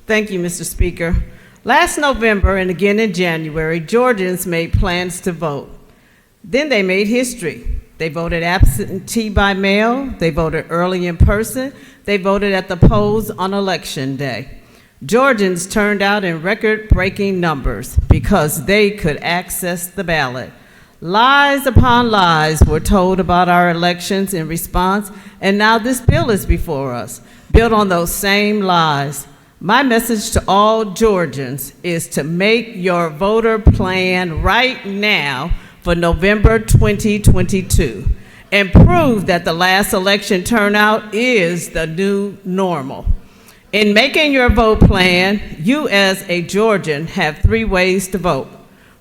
Thank you, Mr. Speaker. Last November and again in January, Georgians made plans to vote. Then they made history. They voted absentee by mail, they voted early in person, they voted at the polls on Election Day. Georgians turned out in record-breaking numbers because they could access the ballot. Lies upon lies were told about our elections in response, and now this bill is before us, built on those same lies. My message to all Georgians is to make your voter plan right now for November 2022 and prove that the last election turnout is the new normal. In making your vote plan, you as a Georgian have 3 ways to vote.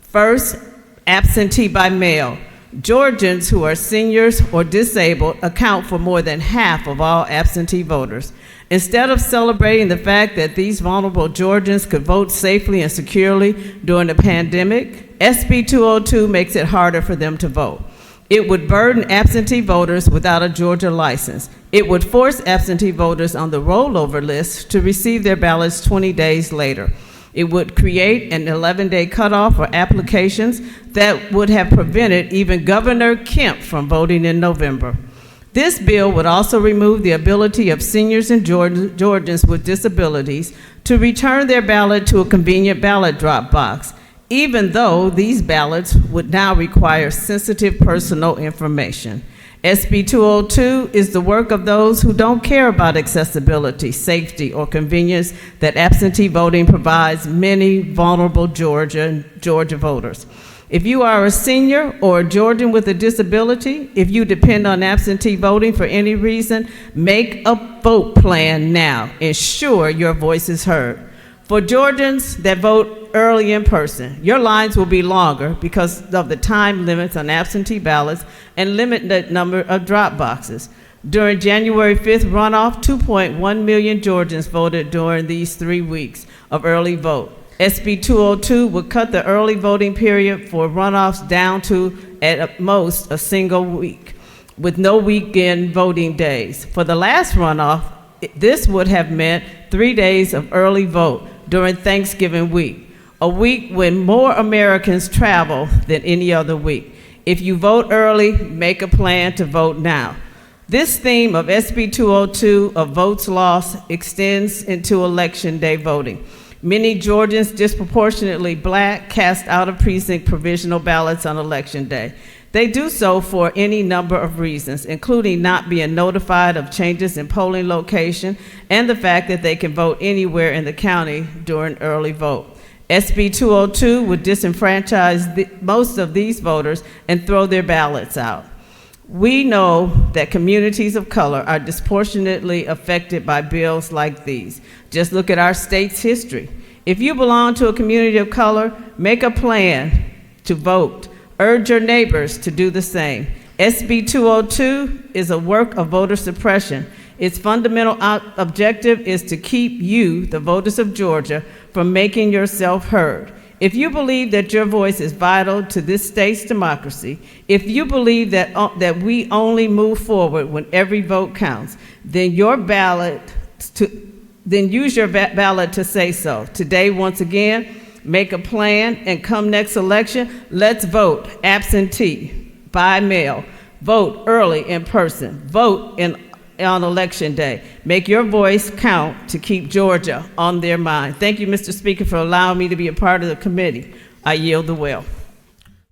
First, absentee by mail. Georgians who are seniors or disabled account for more than half of all absentee voters. Instead of celebrating the fact that these vulnerable Georgians could vote safely and securely during the pandemic, SB 202 makes it harder for them to vote. It would burden absentee voters without a Georgia license. It would force absentee voters on the rollover list to receive their ballots 20 days later. It would create an 11-day cutoff for applications that would have prevented even Governor Kemp from voting in November. This bill would also remove the ability of seniors and Georgians with disabilities to return their ballot to a convenient ballot drop box, even though these ballots would now require sensitive personal information. SB 202 is the work of those who don't care about accessibility, safety, or convenience that absentee voting provides many vulnerable Georgia voters. If you are a senior or a Georgian with a disability, if you depend on absentee voting for any reason, make a vote plan now. Ensure your voice is heard. For Georgians that vote early in person, your lines will be longer because of the time limits on absentee ballots and limited number of drop boxes. During January 5th runoff, 2.1 million Georgians voted during these 3 weeks of early vote. SB 202 would cut the early voting period for runoffs down to, at most, a single week, with no weekend voting days. For the last runoff, this would have meant 3 days of early vote during Thanksgiving week, a week when more Americans travel than any other week. If you vote early, make a plan to vote now. This theme of SB 202 of votes lost extends into Election Day voting. Many Georgians, disproportionately Black, cast out of precinct provisional ballots on Election Day. They do so for any number of reasons, including not being notified of changes in polling location and the fact that they can vote anywhere in the county during early vote. SB 202 would disenfranchise most of these voters and throw their ballots out. We know that communities of color are disproportionately affected by bills like these. Just look at our state's history. If you belong to a community of color, make a plan to vote. Urge your neighbors to do the same. SB 202 is a work of voter suppression. Its fundamental objective is to keep you, the voters of Georgia, from making yourself heard. If you believe that your voice is vital to this state's democracy, if you believe that we only move forward when every vote counts, then use your ballot to say so. Today, once again, make a plan, and come next election, let's vote absentee, by mail, vote early in person, vote on Election Day. Make your voice count to keep Georgia on their mind. Thank you, Mr. Speaker, for allowing me to be a part of the committee. I yield the will.